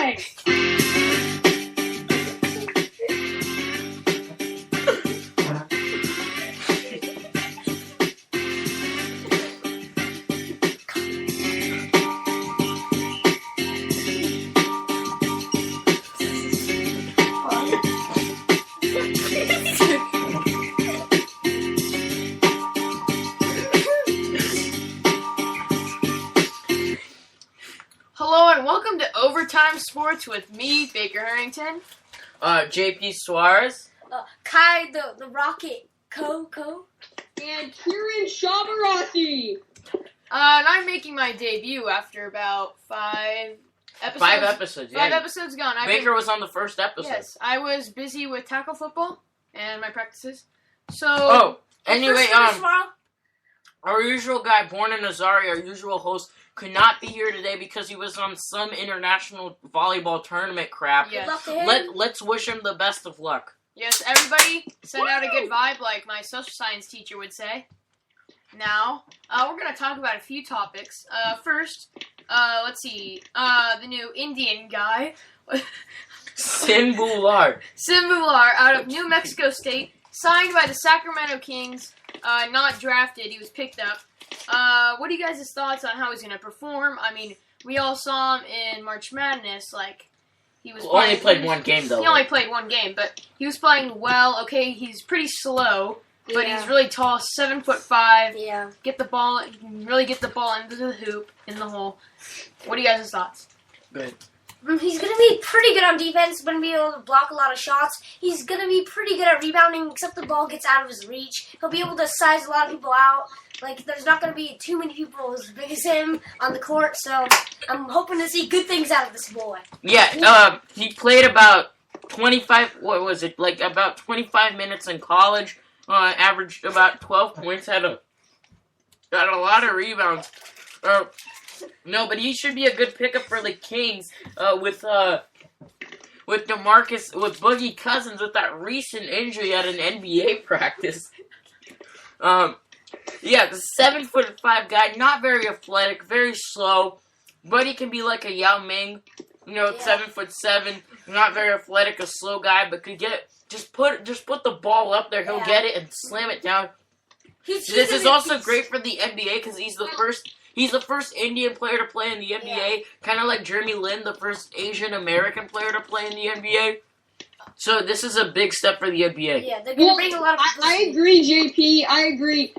Bang! Hello and welcome to OVT Sports with me, Baker Harrington. JP Suarez. Kai the Rocket Co. And Kieran Shabarasi. And I'm making my debut after about 5 episodes. 5 episodes, yeah. 5 episodes gone. Baker was on the first episode. Yes, I was busy with tackle football and my practices. So. Anyway, tomorrow. our usual guy, Born in Azari, our usual host, could not be here today because he was on some international volleyball tournament crap. Yes. Good luck to him. Let's wish him the best of luck. Yes, everybody send out a good vibe like my social science teacher would say. Now, we're going to talk about a few topics. First, let's see, the new Indian guy. Simbular. Simbular out of New Mexico State, signed by the Sacramento Kings, not drafted, he was picked up. What are you guys' thoughts on how he's going to perform? I mean, we all saw him in March Madness, he was Only played one game, though. He only played one game, but he was playing well. Okay, he's pretty slow, but he's really tall, 7'5". Yeah. Really get the ball into the hoop, in the hole. What are you guys' thoughts? Good. He's going to be pretty good on defense, going to be able to block a lot of shots. He's going to be pretty good at rebounding, except the ball gets out of his reach. He'll be able to size a lot of people out. There's not going to be too many people as big as him on the court, so I'm hoping to see good things out of this boy. Yeah, he played about 25, about 25 minutes in college, averaged about 12 points, had a lot of rebounds. No, but he should be a good pickup for the Kings, with Boogie Cousins with that recent injury at an NBA practice. Yeah, the 7'5" guy, not very athletic, very slow, but he can be like a Yao Ming, 7'7", not very athletic, a slow guy, but could get just put the ball up there, he'll get it and slam it down. This is also great for the NBA because he's the first Indian player to play in the NBA, kind of like Jeremy Lin, the first Asian American player to play in the NBA. So this is a big step for the NBA. Yeah, they're going to bring a lot of people. I agree, JP. I agree.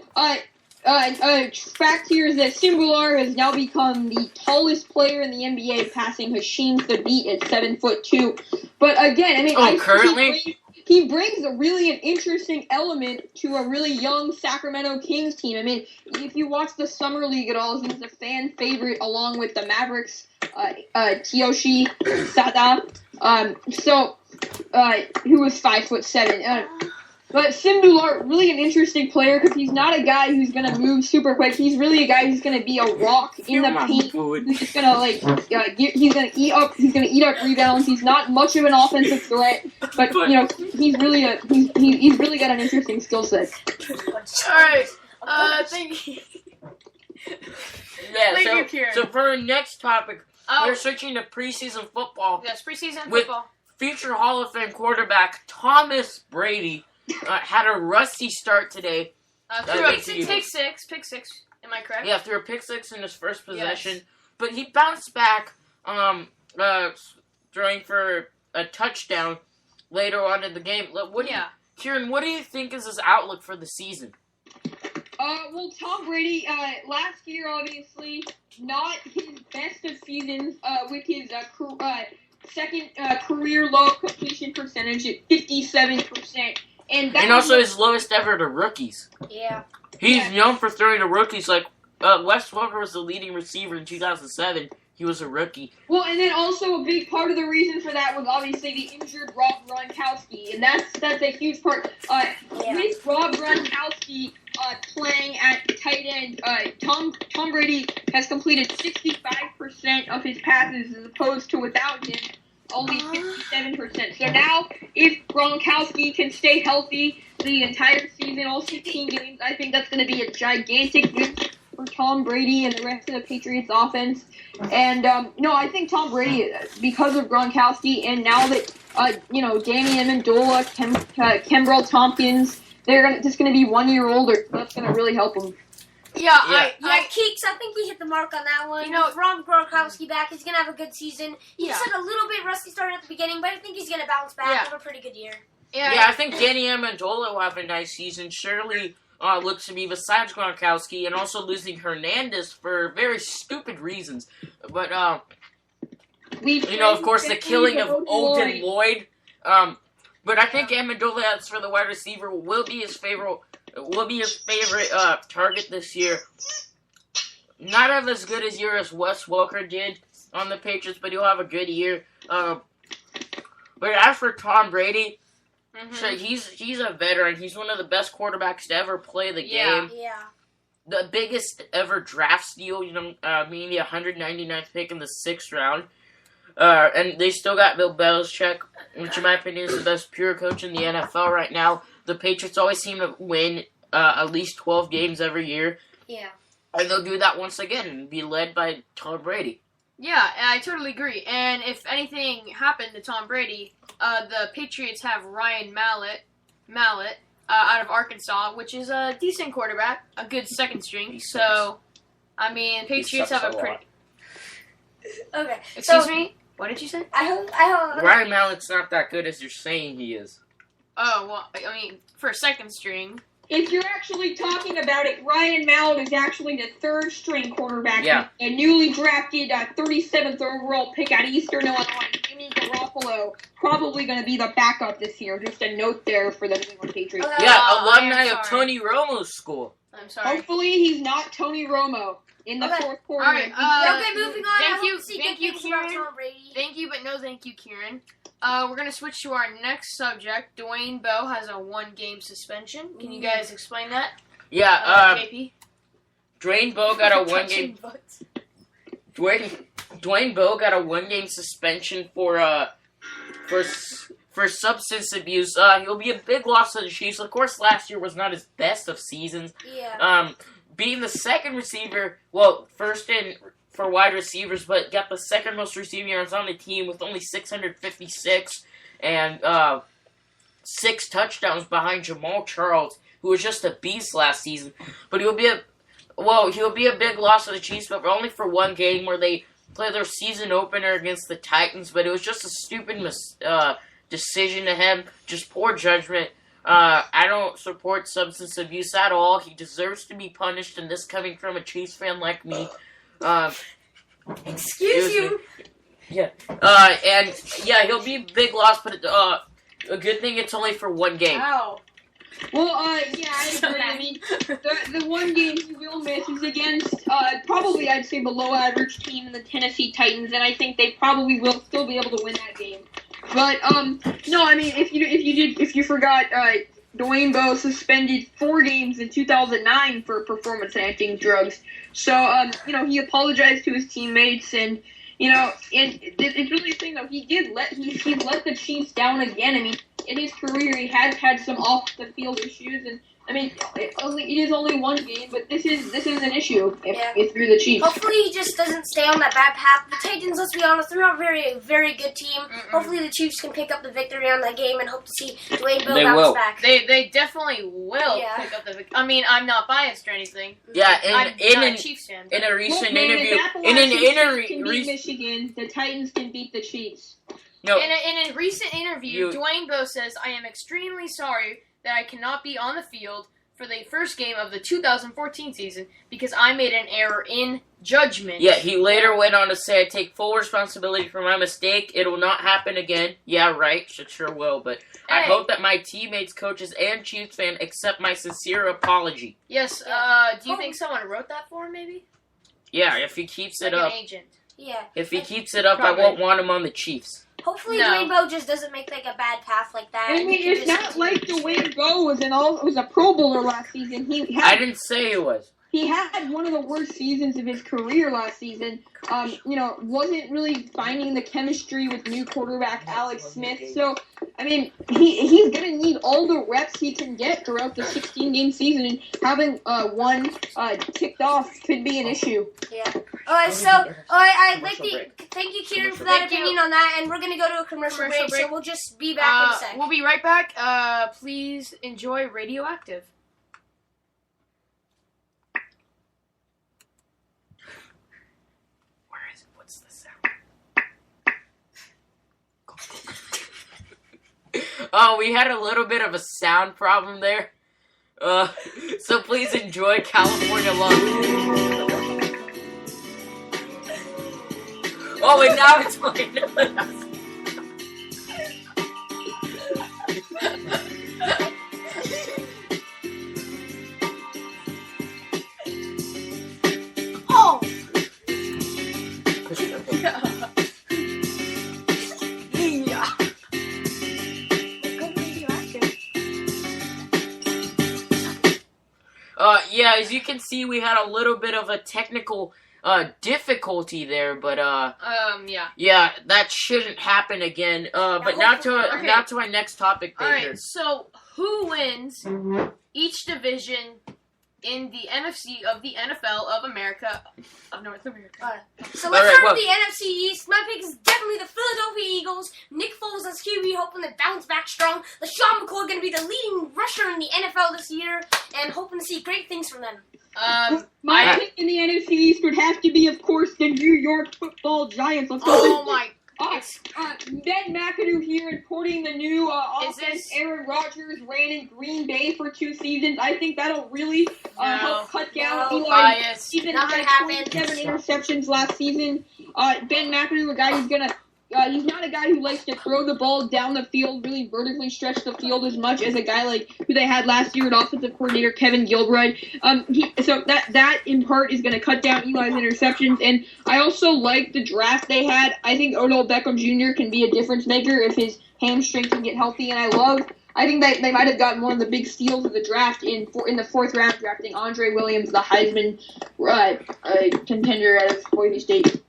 Fact here is that Simbular has now become the tallest player in the NBA, passing Hasheem Thabit at 7'2". But again, I mean, currently he brings an interesting element to a really young Sacramento Kings team. I mean, if you watch the summer league at all, he's a fan favorite along with the Mavericks, Tioshi Sada. Who was 5'7". But Simbular, really an interesting player because he's not a guy who's gonna move super quick. He's really a guy who's gonna be a rock in the paint. Who's just gonna he's gonna eat up rebounds. He's not much of an offensive threat, but he's really got an interesting skill set. All right, thank you. Yeah. Thank you, Kieran. So for our next topic, we're switching to preseason football. Yes, preseason with football. Future Hall of Fame quarterback Thomas Brady had a rusty start today. Threw a pick six. Am I correct? Yeah, threw a pick six in his first possession, Yes. But he bounced back, throwing for a touchdown later on in the game. Kieran, what do you think is his outlook for the season? Well, Tom Brady, last year, obviously, not his best of seasons, with his second career low completion percentage at 57%. And also his lowest ever to rookies. Yeah. He's known for throwing to rookies. Wes Welker was the leading receiver in 2007. He was a rookie. Well, and then also a big part of the reason for that was obviously the injured Rob Gronkowski, and that's a huge part. With Rob Gronkowski playing at tight end, Tom Brady has completed 65% of his passes as opposed to without him only 57%. So now, if Gronkowski can stay healthy the entire season, all 16 games, I think that's going to be a gigantic boost for Tom Brady and the rest of the Patriots offense. And, I think Tom Brady, because of Gronkowski, and now that, Danny Amendola, Kimbrel Tompkins, they're just going to be 1 year older. That's going to really help them. Yeah, Keeks, I think he hit the mark on that one. With Rob Gronkowski back, he's going to have a good season. He just had a little bit rusty start at the beginning, but I think he's going to bounce back, have a pretty good year. Yeah, I think Danny Amendola will have a nice season. Shirley looks to be, besides Gronkowski, and also losing Hernandez for very stupid reasons. But, of course, the killing of Olden Lloyd. But I think Amendola, as for the wide receiver, will be his favorite target this year. Not have as good a year as Wes Welker did on the Patriots, but he'll have a good year. But as for Tom Brady, so he's a veteran. He's one of the best quarterbacks to ever play the game. Yeah. The biggest ever draft steal, meaning the 199th pick in the 6th round. And they still got Bill Belichick, which in my opinion is the best pure coach in the NFL right now. The Patriots always seem to win at least 12 games every year. Yeah. And they'll do that once again and be led by Tom Brady. Yeah, I totally agree. And if anything happened to Tom Brady, the Patriots have Ryan Mallett out of Arkansas, which is a decent quarterback, a good second string. So, I mean, Patriots have a pretty... Okay. Excuse me? What did you say? Ryan Mallett's not that good as you're saying he is. Oh, well, I mean, for a second string... If you're actually talking about it, Ryan Mallett is actually the third-string quarterback. Yeah. A newly drafted 37th overall pick out of Eastern Illinois, Jimmy Garoppolo, probably going to be the backup this year. Just a note there for the New England Patriots. Alumni of Tony Romo's school. I'm sorry. Hopefully he's not Tony Romo in the fourth quarter. All right, moving on. Thank you, Kieran. Thank you, but no thank you, Kieran. We're going to switch to our next subject. Dwayne Bowe has a 1-game suspension. Can you guys explain that? Yeah, JP? Dwayne Bowe got a 1-game... Dwayne Bowe got a 1-game suspension for substance abuse. He'll be a big loss to the Chiefs. Of course, last year was not his best of seasons. Yeah. Being the second receiver, first in... for wide receivers, but got the second most receiving yards on the team with only 656 and 6 touchdowns behind Jamal Charles, who was just a beast last season. But he'll be a big loss to the Chiefs, but only for 1 game where they play their season opener against the Titans. But it was just a stupid decision to him, just poor judgment. I don't support substance abuse at all. He deserves to be punished, and this coming from a Chiefs fan like me. Excuse you. Yeah. He'll be a big loss, but a good thing it's only for 1 game. Ow. Well, I agree. I mean, the 1 game he will miss is against probably I'd say below average team in the Tennessee Titans, and I think they probably will still be able to win that game. But no, I mean if you forgot, Dwayne Bowe suspended 4 games in 2009 for performance-enhancing drugs. So, he apologized to his teammates, and, it's really a thing, though. He let the Chiefs down again. I mean, in his career, he has had some off-the-field issues, and, I mean, it is only 1 game, but this is an issue if you're the Chiefs. Hopefully he just doesn't stay on that bad path. The Titans, let's be honest, they're not a very, very good team. Hopefully the Chiefs can pick up the victory on that game and hope to see Dwayne Bowe bounce back. They definitely will pick up the victory. I mean, I'm not biased or anything. Yeah, I'm not a Chiefs fan. In a recent interview, can beat Michigan, the Titans can beat the Chiefs. No. In a recent interview, Dwayne Bowe says, "I am extremely sorry that I cannot be on the field for the first game of the 2014 season because I made an error in judgment." Yeah, he later went on to say, "I take full responsibility for my mistake. It will not happen again." Yeah, right. It sure will. But I hope that my teammates, coaches, and Chiefs fans accept my sincere apology. Yes. Do you think someone wrote that for him, maybe? Yeah, if he keeps it up. An agent. Yeah. If he keeps it up, I won't want him on the Chiefs. Hopefully Dwayne Bowe just doesn't make a bad path like that. I mean, it's not like Dwayne Bowe was a Pro Bowler last season. I didn't say he was. he had one of the worst seasons of his career last season. Wasn't really finding the chemistry with new quarterback Alex Smith. So, I mean, he's going to need all the reps he can get throughout the 16-game season, and having one ticked off could be an issue. Yeah. All right, so I'd like to thank you, Kieran, for that opinion on that, and we're going to go to a commercial break, so we'll just be back in a sec. We'll be right back. Please enjoy Radioactive. Oh, we had a little bit of a sound problem there. So please enjoy California Love. Oh, and now it's playing. Oh! Yeah, as you can see, we had a little bit of a technical difficulty there, but yeah, that shouldn't happen again. But now to our next topic. All right, so who wins each division in the NFC of the NFL of America, of North America? So let's start with the NFC East. My pick is definitely the Philadelphia Eagles. Nick Foles as QB, hoping to bounce back strong. LaShawn McCoy going to be the leading rusher in the NFL this year, and hoping to see great things from them. My pick in the NFC East would have to be, of course, the New York Football Giants. Let's go. Oh my! Ben McAdoo here importing the new offense. Aaron Rodgers ran in Green Bay for 2 seasons. I think that'll really help cut down Eli's season. He had 27 interceptions last season. Ben McAdoo, a guy who's gonna. He's not a guy who likes to throw the ball down the field, really vertically stretch the field as much as a guy like who they had last year at offensive coordinator Kevin Gilbride. So that in part is going to cut down Eli's interceptions. And I also like the draft they had. I think Odell Beckham Jr. can be a difference maker if his hamstring can get healthy. And I think that they might have gotten one of the big steals of the draft in the 4th round, drafting Andre Williams, the Heisman contender out of Boise State.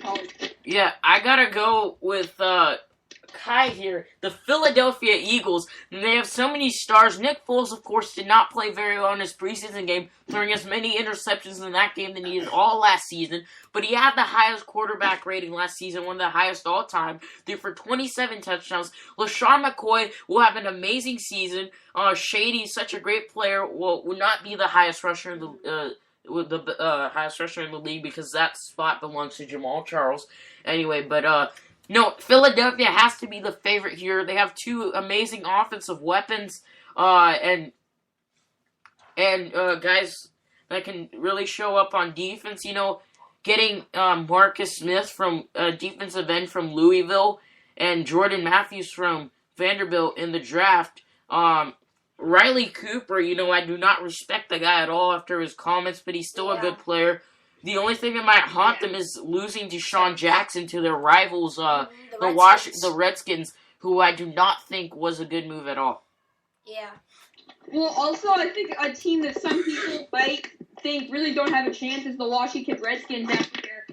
College. Yeah, I gotta go with Kai here. The Philadelphia Eagles. They have so many stars. Nick Foles, of course, did not play very well in his preseason game, throwing as many interceptions in that game than he did all last season. But he had the highest quarterback rating last season, one of the highest all time. Threw for 27 touchdowns. LaShawn McCoy will have an amazing season. Shady, such a great player, will not be the highest rusher in the highest rusher in the league because that spot belongs to Jamal Charles. Anyway, but no, Philadelphia has to be the favorite here. They have 2 amazing offensive weapons, and guys that can really show up on defense. Getting Marcus Smith from defensive end from Louisville and Jordan Matthews from Vanderbilt in the draft. Riley Cooper, I do not respect the guy at all after his comments, but he's still a good player. The only thing that might haunt them is losing Deshaun Jackson to their rivals, the Redskins, who I do not think was a good move at all. Yeah. Well, also, I think a team that some people might think really don't have a chance is the Washington Redskins after their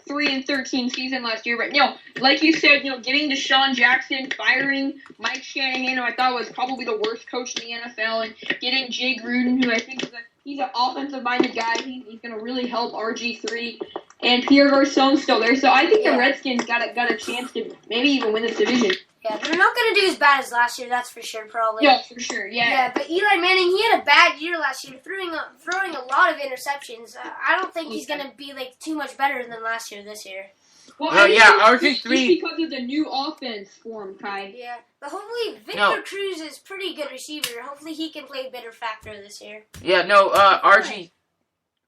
3-13 season last year. But, like you said, getting Deshaun Jackson, firing Mike Shanahan, who I thought was probably the worst coach in the NFL, and getting Jay Gruden, who I think he's an offensive-minded guy. He's going to really help RG3, and Pierre Garçon's still there. So I think the Redskins got a chance to maybe even win this division. Yeah, they're not going to do as bad as last year, that's for sure, probably. Yeah, for sure, yeah. Yeah, but Eli Manning, he had a bad year last year, throwing a lot of interceptions. I don't think he's going to be, too much better than last year this year. Well, RG3. Just because of the new offense for him, Kai. Yeah, but hopefully Victor Cruz is a pretty good receiver. Hopefully he can play a better factor this year. Yeah,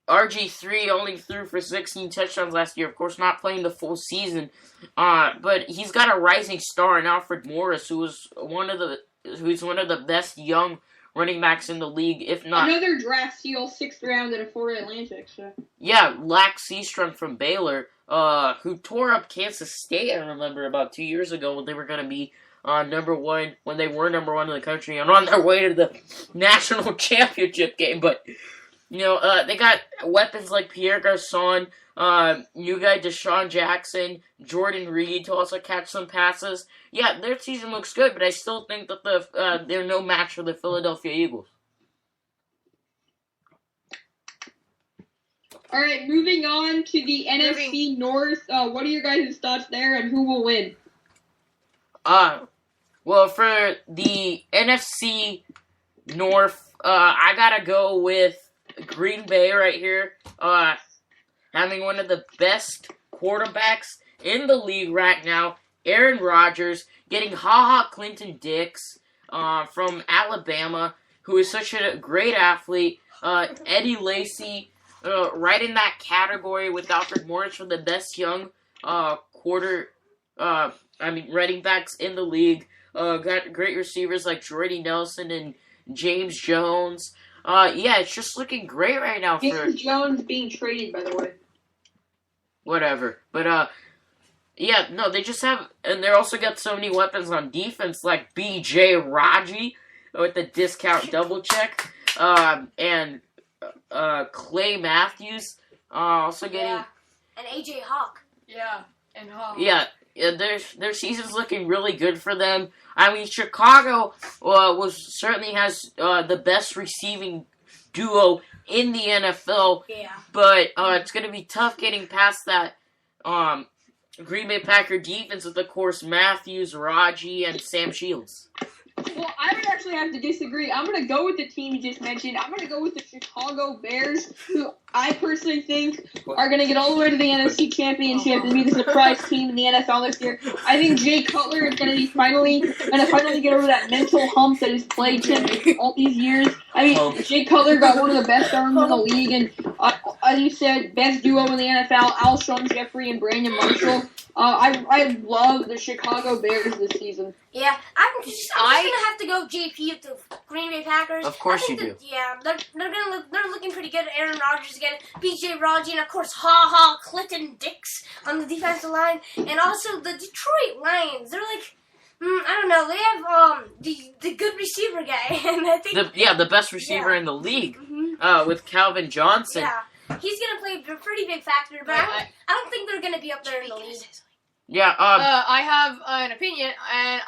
RG3 only threw for 16 touchdowns last year. Of course, not playing the full season. But he's got a rising star in Alfred Morris, who's one of the best young running backs in the league, if not another draft steal, 6th round at a Florida Atlantic. So. Yeah, Lax Seastrom from Baylor, who tore up Kansas State. I remember about 2 years ago when they were going to be number 1 when they were number 1 in the country and on their way to the national championship game. But They got weapons like Pierre Garçon, new guy Deshaun Jackson, Jordan Reed to also catch some passes. Yeah, their season looks good, but I still think that they're no match for the Philadelphia Eagles. All right, moving on to the NFC North. What are your guys' thoughts there, and who will win? Well, for the NFC North, I gotta go with Green Bay right here. Having one of the best quarterbacks in the league right now, Aaron Rodgers, getting Ha-Ha Clinton Dix from Alabama, who is such a great athlete. Eddie Lacy, right in that category with Alfred Morris for the best young running backs in the league. Got great receivers like Jordy Nelson and James Jones. It's just looking great right now. James Jones being traded, by the way. Whatever. But, they just have, and they also got so many weapons on defense like B.J. Raji with the discount double check, and Clay Matthews, also getting... Yeah. And A.J. Hawk. Yeah, and Hawk. Yeah, their season's looking really good for them. I mean, Chicago certainly has the best receiving duo in the NFL. Yeah. But it's going to be tough getting past that Green Bay Packer defense with, of course, Matthews, Raji, and Sam Shields. Well, I would actually have to disagree. I'm going to go with the team you just mentioned. I'm going to go with the Chicago Bears, who I personally think are going to get all the way to the NFC Championship and be the surprise team in the NFL this year. I think Jay Cutler is going to finally get over that mental hump that has plagued him all these years. I mean, Jay Cutler got one of the best arms in the league, and as you said, best duo in the NFL, Alshon Jeffrey and Brandon Marshall. I love the Chicago Bears this season. Yeah, I'm just gonna have to go JP with the Green Bay Packers. Of course you do. Yeah, they're looking pretty good. Aaron Rodgers again, B.J. Raji, and of course Ha-Ha Clinton Dix on the defensive line, and also the Detroit Lions. They're like, I don't know. They have the good receiver guy, and I think the best receiver in the league, with Calvin Johnson. Yeah, he's gonna play a pretty big factor, but I don't think they're gonna be up there in the league. Yeah, I have an opinion, and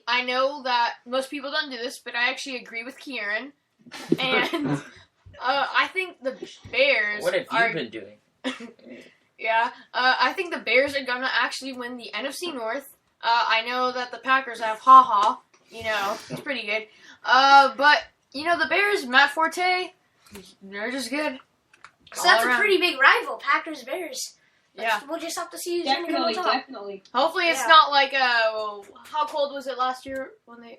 I know that most people don't do this, but I actually agree with Kieran, and I think the Bears. What have you been doing? Yeah, I think the Bears are gonna actually win the NFC North. I know that the Packers have Ha-Ha, it's pretty good. But the Bears, Matt Forte, they're just good. So that's a pretty big rival, Packers-Bears. Yeah. We'll just have to see who's going to come on top. Definitely. Hopefully it's not like, how cold was it last year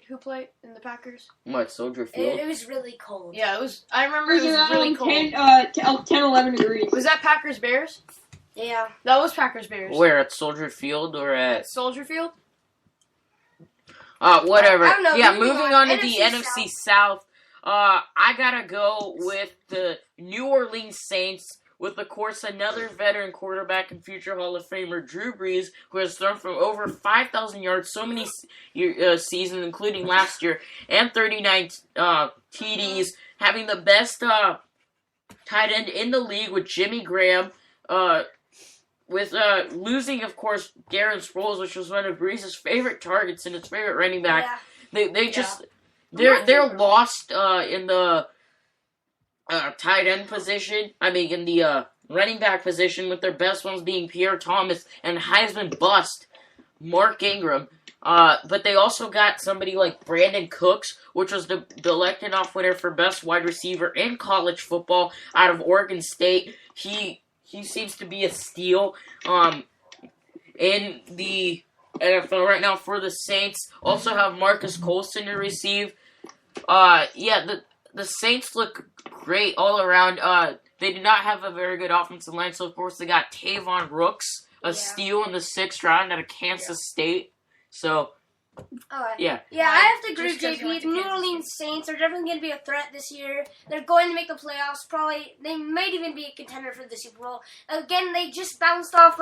who played in the Packers? What, Soldier Field? It was really cold. Yeah, I remember it was really cold. 10, 11 degrees. Was that Packers-Bears? Yeah. That was Packers-Bears. Where, at Soldier Field or at... Soldier Field? Whatever. I don't know, Yeah, moving on to the NFC NFC South. I gotta go with the New Orleans Saints with, of course, another veteran quarterback and future Hall of Famer, Drew Brees, who has thrown for over 5,000 yards so many seasons, including last year, and 39 TDs, having the best tight end in the league with Jimmy Graham, with losing, of course, Darren Sproles, which was one of Brees' favorite targets and his favorite running back. Yeah. They're lost in the tight end position. I mean, in the running back position, with their best ones being Pierre Thomas and Heisman bust Mark Ingram. But they also got somebody like Brandon Cooks, which was the elected off winner for best wide receiver in college football out of Oregon State. He seems to be a steal in the NFL right now for the Saints. Also have Marcus Colston to receive. The Saints look great all around. They did not have a very good offensive line, so of course they got Tavon Rooks, a steal in the 6th round out of Kansas State. So, Yeah. Yeah, I have to agree with Just 'cause you went JP. to New Kansas Orleans Saints are definitely going to be a threat this year. They're going to make the playoffs. Probably, they might even be a contender for the Super Bowl. Again, they just bounced off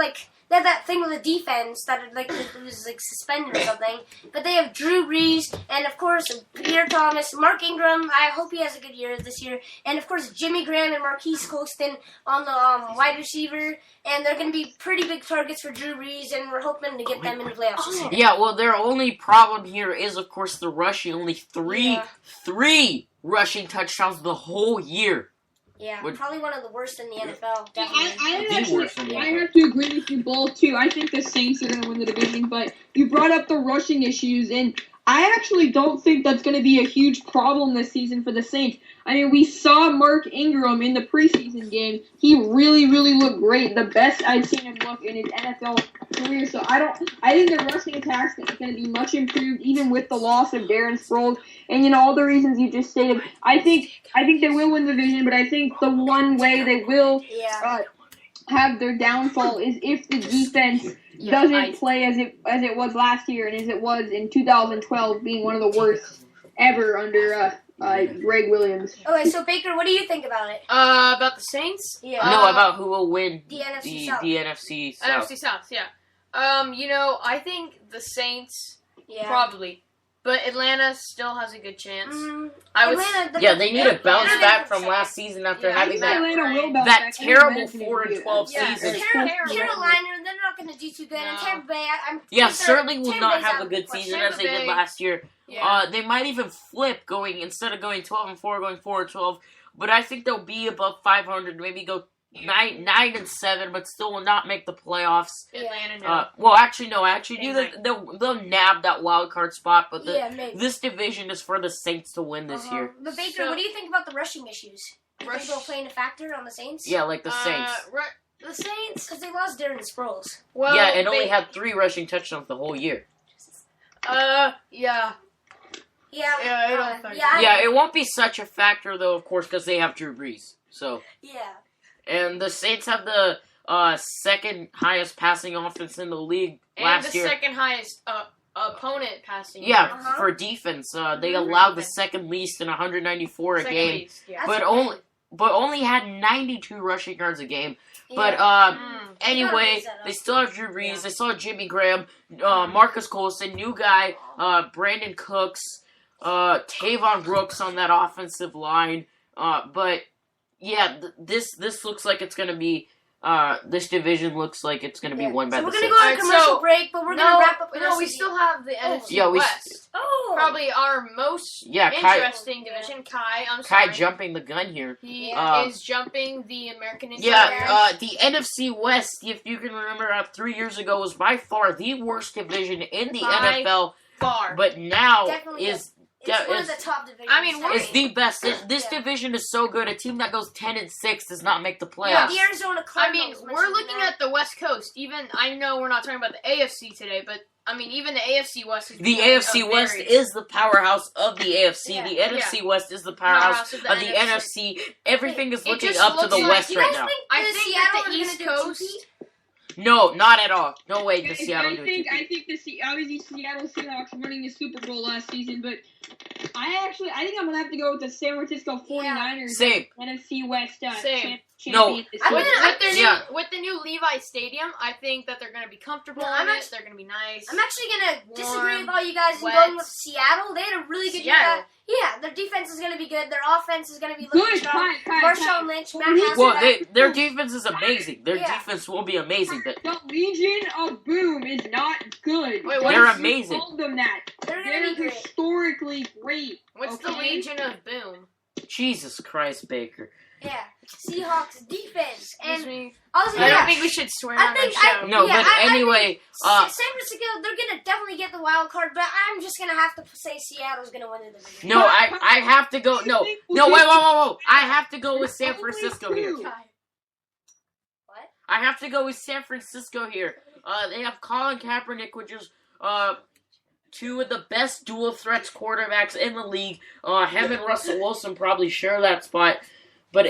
they had that thing with the defense that it was suspended or something. But they have Drew Brees and of course Pierre Thomas, Mark Ingram. I hope he has a good year this year. And of course Jimmy Graham and Marquise Colston on the wide receiver. And they're going to be pretty big targets for Drew Brees, and we're hoping to get them in the playoffs this year. Yeah, well, their only problem here is, of course, the rushing. Only three rushing touchdowns the whole year. Yeah, Would- probably one of the worst in the NFL. Yeah, Definitely. I have to agree with you both too. I think the Saints are going to win the division, but you brought up the rushing issues, and I actually don't think that's going to be a huge problem this season for the Saints. I mean, we saw Mark Ingram in the preseason game. He really, really looked great. The best I've seen him look in his NFL career. So I think the rushing attack is going to be much improved, even with the loss of Darren Sproles. And all the reasons you just stated. I think they will win the division, but I think the one way they will have their downfall is if the defense doesn't play as it was last year and as it was in 2012, being one of the worst ever under Greg Williams. Okay, so Baker, what do you think about it? About the Saints? Yeah. No, about who will win The NFC South. the NFC South. NFC South, yeah. I think the Saints Yeah. probably, but Atlanta still has a good chance. Mm, I would. Atlanta, Yeah, they need to bounce Atlanta- back from last season after Yeah, I having think that Atlanta will bounce that back. terrible Atlanta's 4-12 Yeah, season. terrible. Carolina, they're not going to do too good. And No. Tampa Bay, I'm Yeah, think certainly will Tampa not Bay's have out a of good the question. season as they did Bay. last year. Yeah. They might even flip going instead of going 12-4, going 4-12. But I think they'll be above 500, maybe go 9-7, but still will not make the playoffs. Atlanta, no. Well, actually, no. They'll nab that wild card spot, but Maybe. this division is for the Saints to win this year. But Baker, So- what do you think about the rushing issues? Do you think they'll play a factor on the Saints? Yeah, like the Saints. The Saints. Because they lost Darren Sproles. Well, Yeah, and only they- had 3 rushing touchdowns the whole year. Yeah. Yeah. I don't think so. Yeah, it won't be such a factor, though, of course, because they have Drew Brees. So, Yeah. and the Saints have the second highest passing offense in the league And last the year. second highest opponent passing. Yeah, Uh-huh. for defense, they Mhm. allowed the second least in 194 a Second game, least, yeah. but only had 92 rushing yards a game. But anyway, raise that up. they still have Drew Brees. They still have Jimmy Graham, Marcus Colston, new guy, Brandon Cooks, Tavon Brooks on that offensive line. But yeah, this looks like it's gonna be. This division looks like it's gonna be won by So the we're going to Saints. go on a Alright, commercial so- break, but we're going to wrap up the rest we of the- still have the NFC Yeah, West. Oh. Probably our most Yeah, Kai interesting division. Kai, I'm sorry. jumping the gun here. He Uh, is jumping the American Indian. Yeah, the NFC West, if you can remember, 3 years ago was by far the worst division in the By NFL. far. But now Definitely is It's one of is- the top divisions. I mean, we're- is the best. This Yeah. division is so good. A team that goes 10-6 does not make the Yeah, playoffs. the Arizona I mean, Cardinals. we're looking at the West Coast. Even I know we're not talking about the AFC today, but I mean, even the AFC West is The becoming AFC a West very is the powerhouse of the AFC. Yeah. The NFC West is the powerhouse of the NFC. Everything is It looking just up to looks the like- West you right guys now. think I the think Seattle that are the gonna East do Coast- two-peat? No, not at all. No way the Guys, Seattle I do think it. obviously Seattle Seahawks winning the Super Bowl last season, but I think I'm gonna have to go with the San Francisco 49ers. Same. NFC West Same. champion this I'm year. gonna- With the new Levi Stadium, I think that they're going to be comfortable No, in I'm it. actually- They're going to be nice. I'm actually gonna disagree Warm, with all you guys and wet. going with Seattle. They had a really good Seattle. year. Yeah, their defense is gonna be good. Their offense is gonna be looking Good, strong. Kai. Marshawn Lynch, Matt Well, Hasselbeck. Well, their defense is amazing. Their Yeah. defense will be amazing. But The Legion of Boom is not good. Wait, Don't they're you amazing. Told them that. They're gonna They're be great. historically great. What's the okay? Legion of Boom? Jesus Christ, Baker. Yeah, Seahawks defense Excuse and me. also I yeah. don't think we should swear I on our think show. No, Yeah, but I anyway, San Francisco, they're gonna definitely get the wild card, but I'm just gonna have to say Seattle's gonna win the division. no, I have to go. No, wait. I have to go with San Francisco here. What? I have to go with San Francisco here. They have Colin Kaepernick, which is two of the best dual threats quarterbacks in the league. Him and Russell Wilson probably share that spot. But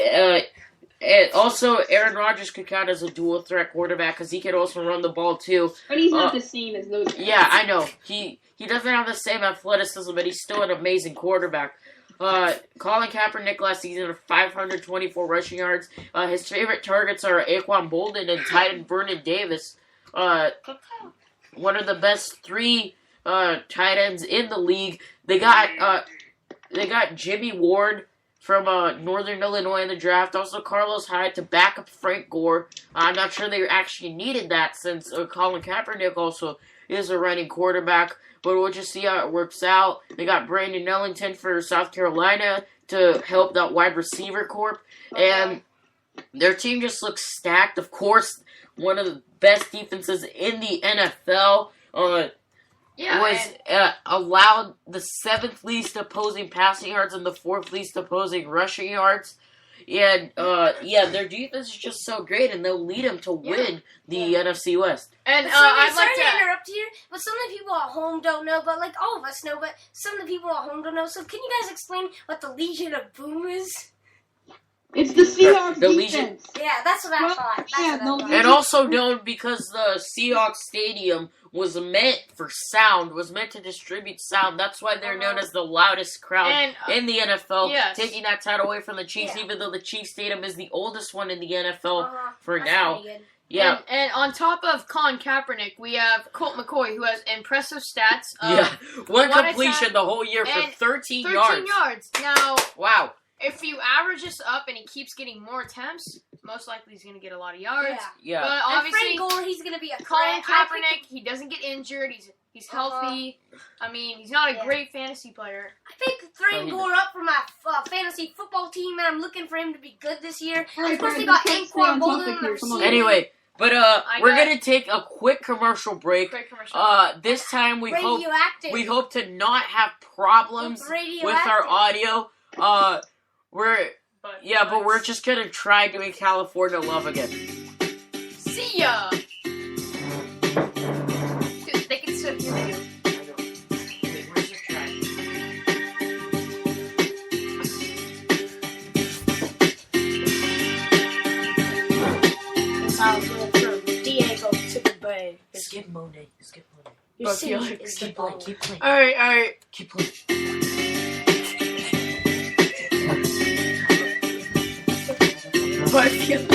And also, Aaron Rodgers could count as a dual threat quarterback because he could also run the ball too. But he's not the same as those guys. Yeah, I know. He doesn't have the same athleticism, but he's still an amazing quarterback. Colin Kaepernick last season had 524 rushing yards. His favorite targets are Aquan Bolden and tight end Vernon Davis. One of the best 3 tight ends in the league. They got Jimmy Ward from Northern Illinois in the draft. Also, Carlos Hyde to back up Frank Gore. I'm not sure they actually needed that since Colin Kaepernick also is a running quarterback. But we'll just see how it works out. They got Brandon Ellington for South Carolina to help that wide receiver corp. And their team just looks stacked. Of course, one of the best defenses in the NFL allowed the 7th least opposing passing yards and the 4th least opposing rushing yards. And, their defense is just so great, and they'll lead them to win the NFC West. And I'd like to interrupt here, but some of the people at home don't know, but like all of us know, but some of the people at home don't know. So can you guys explain what the Legion of Boom is? It's the Seahawks The defense. Legion. Yeah, that's what I thought. And also known because the Seahawks Stadium was meant for sound, was meant to distribute sound. That's why they're known as the loudest crowd in the NFL, taking that title away from the Chiefs, even though the Chiefs Stadium is the oldest one in the NFL for now. Yeah. And on top of Colin Kaepernick, we have Colt McCoy, who has impressive stats. One completion the whole year for 13 yards. Now, wow. If you average this up and he keeps getting more attempts, most likely he's going to get a lot of yards. Yeah. But obviously, and Frank Gore, he's going to be a Colin Kaepernick, he doesn't get injured. He's healthy. I mean, he's not a great fantasy player. I picked Frank Gore up for my fantasy football team, and I'm looking for him to be good this year. Of course, they got Anquan Bolden. Anyway, but we're going to take a quick commercial break. This time we hope to not have problems with our audio. But we're just gonna try doing California Love again. See ya! Dude, they can still hear you. Wait, where's your track? That's how it's going from Diego to the Bay. Skip Monet. Your city is the ball. Keep playing. Alright. Keep playing. My feelings.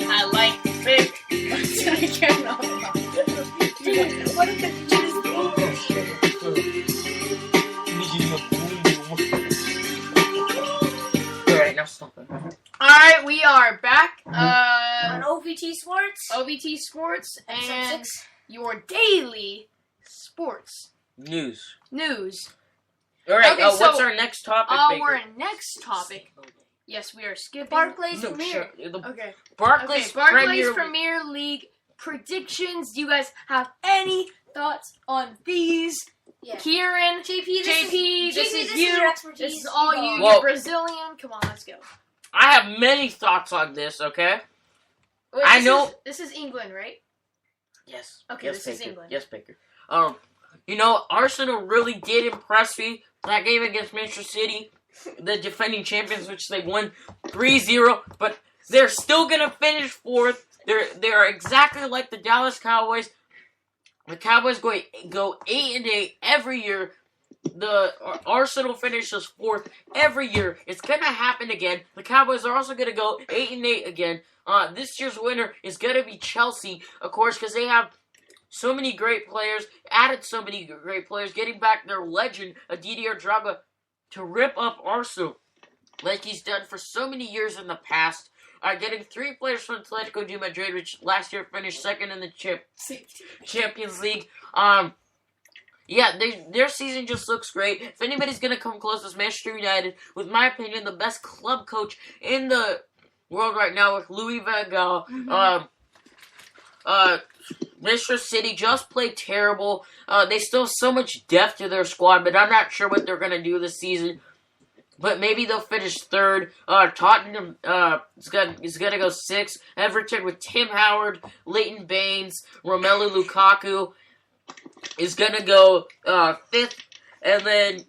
I like thick. I cannot. Dude, what if the Alright, now stop it. Alright, we are back. On OVT Sports. OVT Sports and 6. your daily sports news. Okay, Alright, so what's our next topic, Baker? Our next topic. Yes, we are skipping. Barclays Premier. Okay. Barclays Premier League predictions. Do you guys have any thoughts on these? Yeah. Kieran, JP, this is you. Your expertise. This is all you. Well, You're Brazilian. Come on, let's go. I have many thoughts on this, okay? Wait, I know. This is England, right? Yes. Okay, yes, this is Baker. England. Yes, Baker. Arsenal really did impress me. That game against Manchester City, the defending champions, which they won 3-0, but they're still gonna finish 4th. They're exactly like the Dallas Cowboys. The Cowboys go 8-8 every year. The Arsenal finishes 4th every year. It's gonna happen again. The Cowboys are also gonna go 8-8 again. This year's winner is gonna be Chelsea, of course, because they have so many great players, added so many great players, getting back their legend, Didier Drogba, to rip up Arsenal like he's done for so many years in the past. Getting 3 players from Atletico de Madrid, which last year finished 2nd in the Champions League. Their season just looks great. If anybody's going to come close, it's Manchester United. With my opinion, the best club coach in the world right now with Louis van Gaal. Manchester City just played terrible. They still have so much depth to their squad, but I'm not sure what they're going to do this season. but maybe they'll finish third. Tottenham is gonna go sixth. Everton with Tim Howard, Leighton Baines, Romelu Lukaku is gonna go fifth, and then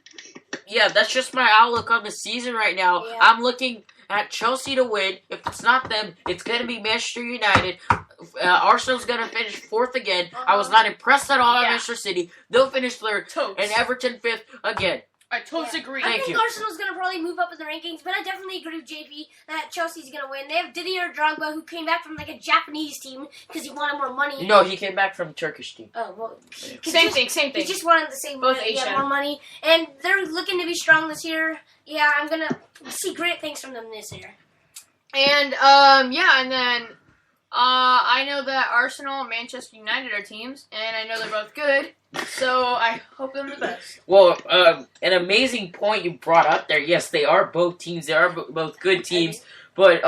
that's just my outlook on the season right now. Yeah. I'm looking at Chelsea to win. If it's not them, it's gonna be Manchester United. Arsenal's gonna finish fourth again. I was not impressed at all by Manchester City. They'll finish third, Toast. and Everton fifth again. I totally agree. I Thank think you. Arsenal's going to probably move up in the rankings, but I definitely agree with JP that Chelsea's going to win. They have Didier Drogba, who came back from like a Japanese team because he wanted more money. No, he came back from a Turkish team. Oh, well. Same thing. He just wanted the same Both money. He had Asian. more money. And they're looking to be strong this year. Yeah, I'm going to see great things from them this year. And and then I know that Arsenal and Manchester United are teams, and I know they're both good. So I hope them the best. Well, an amazing point you brought up there. Yes, they are both teams. They are both good teams. But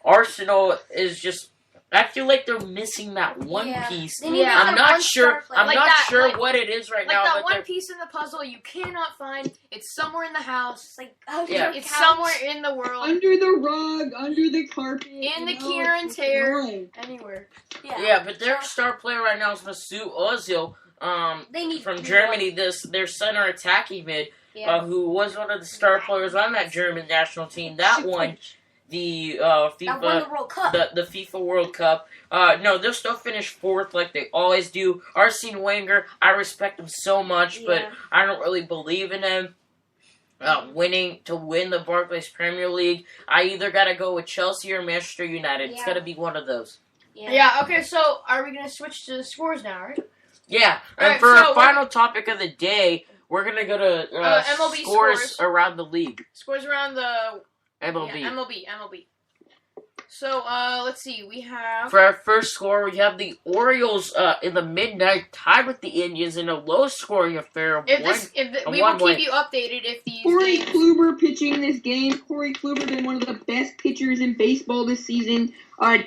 Arsenal is just. I feel like they're missing that one piece. They need I'm that not one sure. star player. I'm Like not that, sure like- what it is right Like now. that but one they're- piece in the puzzle you cannot find. It's somewhere in the house. It's like, oh, Yeah. It's somewhere in the world. Under the rug, under the carpet. In the you know, Kieran's it's hair. annoying. Anywhere. Yeah, but their star player right now is Mesut Ozil. They need From more. Germany, their center attacking mid, who was one of the star players on that German national team that won the That won the FIFA World Cup. the FIFA World Cup. No, they'll still finish fourth like they always do. Arsene Wenger, I respect him so much, but I don't really believe in him. To win the Barclays Premier League, I either gotta go with Chelsea or Manchester United. It's gotta be one of those. Yeah, okay, so are we going to switch to the scores now, right? Yeah, and Alright, for so our final topic of the day, we're gonna go to MLB scores scores. around the league. Scores around the MLB. Yeah, MLB. So, let's see. We have For our first score, we have the Orioles in the midnight tied with the Indians in a low-scoring affair of we will keep you updated if these Corey games. Kluber pitching this game. Corey Kluber been one of the best pitchers in baseball this season. Corey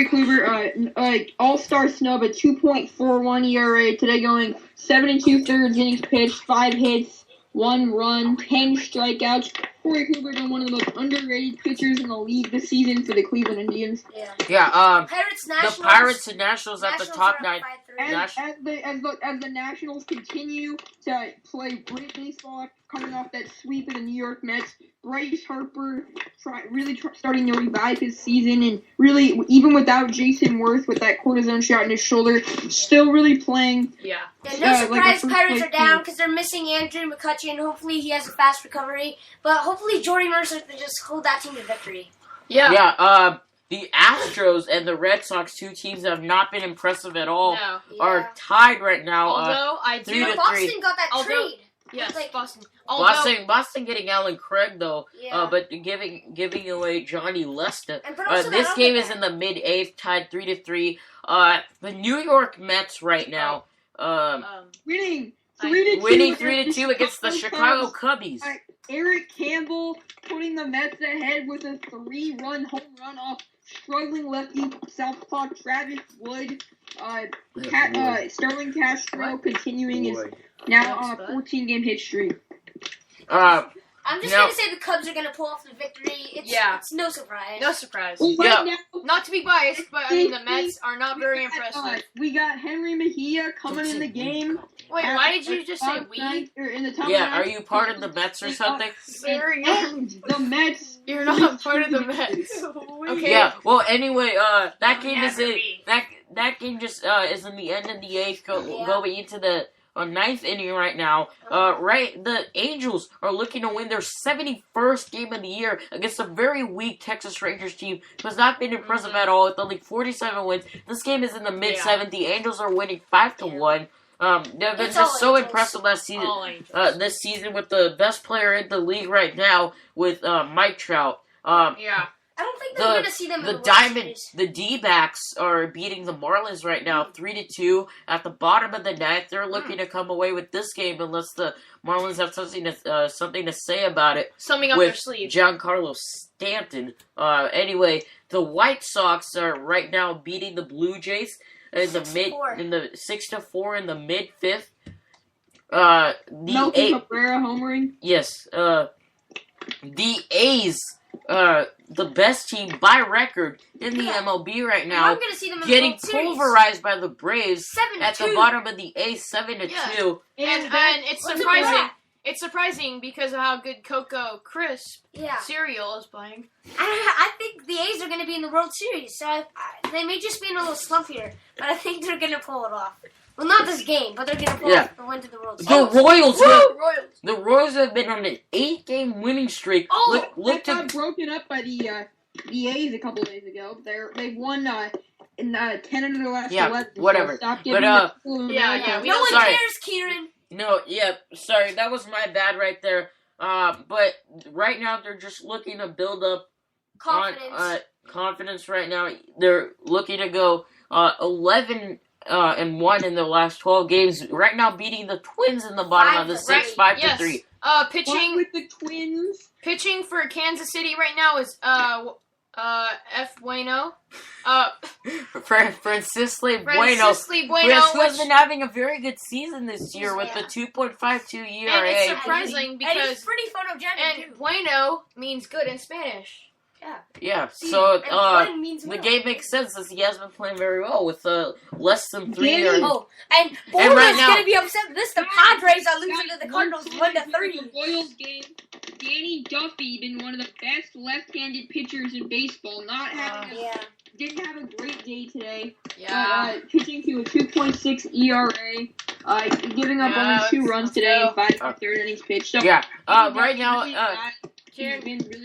Kluber, all-star snub, a 2.41 ERA today, going 7 2/3 innings pitched, 5 hits, 1 run, 10 strikeouts. Corey Kluber been one of the most underrated pitchers in the league this season for the Cleveland Indians. Yeah, Pirates, Nationals. the Pirates and Nationals at the top 9. As the Nationals continue to play great baseball, coming off that sweep of the New York Mets, Bryce Harper starting to revive his season, and really, even without Jason Worth with that cortisone shot in his shoulder, still really playing. Yeah. No surprise, like a Pirates are first-place down team. because they're missing Andrew McCutcheon. Hopefully he has a fast recovery. But hopefully Jordy Mercer can just hold that team to victory. Yeah. The Astros and the Red Sox, two teams that have not been impressive at all, No. are tied right now. Although I do. 3-3. Boston got that Although- trade. Yes, Like- Boston. Although, Boston getting Alan Craig though, Yeah. but giving away Johnny Lester. And put also This that game other is guy. in the mid-8th, tied 3-3. The New York Mets right now, Winning I- 3-2. winning 3-2 against the Chicago Cubs. Cubbies. Eric Campbell putting the Mets ahead with a 3-run home run off struggling lefty southpaw Travis Wood. Sterling Castro continuing his now on a 14-game hit streak. I'm just No. going to say the Cubs are going to pull off the victory. It's no surprise. no surprise. Well, Yeah. right now, Not to be biased, but I mean the Mets are not very impressive. we got Henry Mejia coming in the game. Wait, why did you just say we? In the top Yeah, nine. are you part of the Mets or something? Very And the Mets. You're not part of the Mets. Okay. Yeah. Well, anyway, that game is that game just is in the end of the 8th, going into the 9th inning right now. The Angels are looking to win their 71st game of the year against a very weak Texas Rangers team who has not been impressive at all with only 47 wins. This game is in the mid-7th. The Angels are winning 5-1. They've been It's all just so Angels. impressive last season. All Angels. This season with the best player in the league right now with Mike Trout. Yeah. I don't think they're going to see them in The the World Diamond, Series. the D-backs are beating the Marlins right now, 3-2 at the bottom of the 9th. They're looking to come away with this game unless the Marlins have something to say about it Summing up their with sleeve. Giancarlo Stanton. Anyway, the White Sox are right now beating the Blue Jays in the 6-4. 6-4 in the mid-5th. Melky Cabrera homering. Yes, the A's, the best team by record in the MLB right now, I'm gonna see them in getting the World Series. pulverized by the Braves 7-2. at the bottom of the A, 7-2. And it's What's surprising. that? It's surprising because of how good Cocoa Crisp Yeah. cereal is playing. I think the A's are going to be in the World Series, so they may just be in a little slump here, but I think they're going to pull it off. Well, not this game, but they're going to pull off the win to the World Series. The Royals have been on an 8-game winning streak. Look got broken up by the A's a couple days ago. They've won in 10 of their last 11. Whatever. So stop But, giving No one cares, Kieran. No, sorry, that was my bad right there. But right now they're just looking to build up confidence right now. They're looking to go 11 and 1 in their last 12 games. Right now, beating the Twins in the bottom of the 6, 5-3. Pitching with the Twins. Pitching for Kansas City right now is F. Bueno. Francisco Bueno. Who has been having a very good season this year with the 2.52 ERA. And it's surprising because and he's pretty photogenic, too. Bueno means good in Spanish. Yeah, See, so the game makes sense as he has been playing very well with less than 3 ERA. And Boyle's going to be upset with this. The Padres are losing to the Cardinals 1-3. The Royals game, Danny Duffy, been one of the best left-handed pitchers in baseball. Didn't have a great day today. Yeah. Pitching to a 2.6 ERA. Giving up only 2 runs today in 5 third innings pitched. So right now,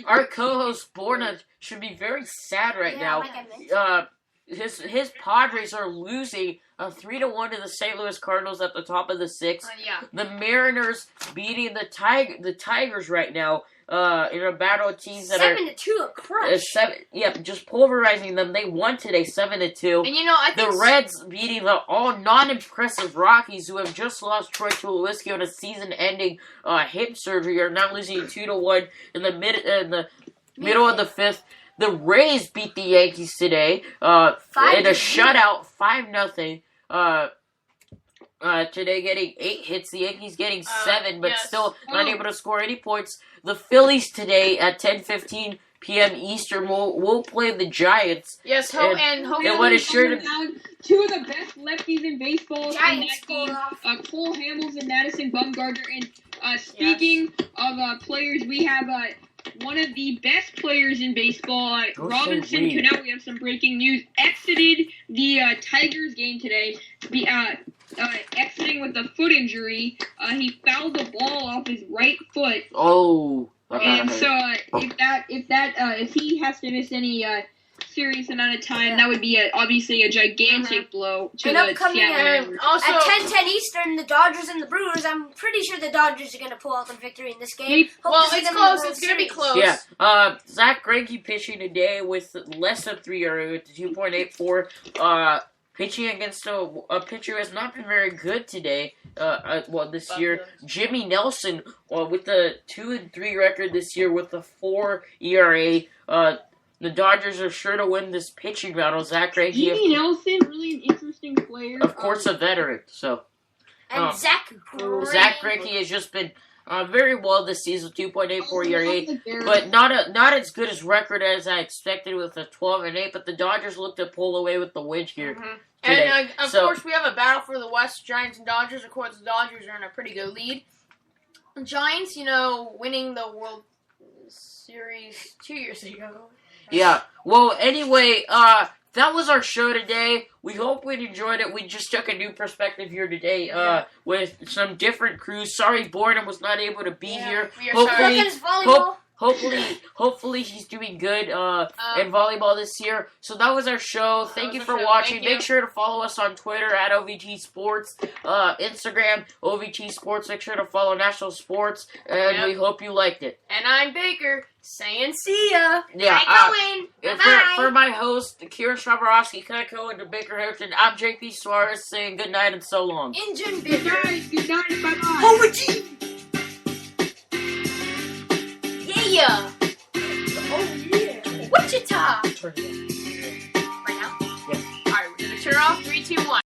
our co-host Borna should be very sad right now. His Padres are losing 3-1 to the St. Louis Cardinals at the top of the 6th. The Mariners beating the Tigers right now in a battle of teams that 7-2, a crush. Just pulverizing them. They won today 7-2. And I think the Reds beating the all non-impressive Rockies, who have just lost Troy Tulowitzki on a season-ending hip surgery, are now losing 2-1 in the middle of the 5th. The Rays beat the Yankees today in a shutout, 5-0. Today getting 8 hits, the Yankees getting 7, but still not able to score any points. The Phillies today at 10:15 p.m. Eastern will play the Giants. Yes, Two of the best lefties in baseball. Giants Cole Hamels and Madison Bumgarner. And speaking of players, we have one of the best players in baseball, Robinson Cano. We have some breaking news. Exited the Tigers game today. Exiting with a foot injury. He fouled the ball off his right foot. And so if he has to miss any serious amount of time, that would be obviously a gigantic blow to the Seattle. Also, at 10:10 Eastern, the Dodgers and the Brewers. I'm pretty sure the Dodgers are going to pull out the victory in this game. It's close. It's going to be close. Yeah. Zach Greinke pitching today with less than 3 ERA with 2.84. Pitching against a pitcher who has not been very good today. This year, Jimmy Nelson with the 2-3 record this year with a 4 ERA. The Dodgers are sure to win this pitching battle. Zach Greinke. Jimmy Nelson, really an interesting player. Of course, a veteran. So. And Zach Greinke has just been very well this season, 2.84 ERA, but not as good as record as I expected with a 12-8. But the Dodgers look to pull away with the win here. Today. And of course, we have a battle for the West, Giants and Dodgers. Of course, the Dodgers are in a pretty good lead. The Giants, winning the World Series 2 years ago. Yeah. Well, anyway, that was our show today. We hope you enjoyed it. We just took a new perspective here today with some different crews. Sorry, Borna was not able to be here. Hopefully he's doing good in volleyball this year. So that was our show. Thank you for watching. Make sure to follow us on Twitter at OVT Sports, Instagram OVT Sports. Make sure to follow National Sports, and we hope you liked it. And I'm Baker saying see ya. Yeah. Bye-bye. For my host, Kira Straborowski, Kaneko, and the Baker Hampton, I'm JP Suarez saying good night and so long. Engine Good Baker. night, bye-bye. OVT. Yeah. Wichita. Turn it on. Right now? Yeah. Alright, we're going to turn off 3, 2, 1.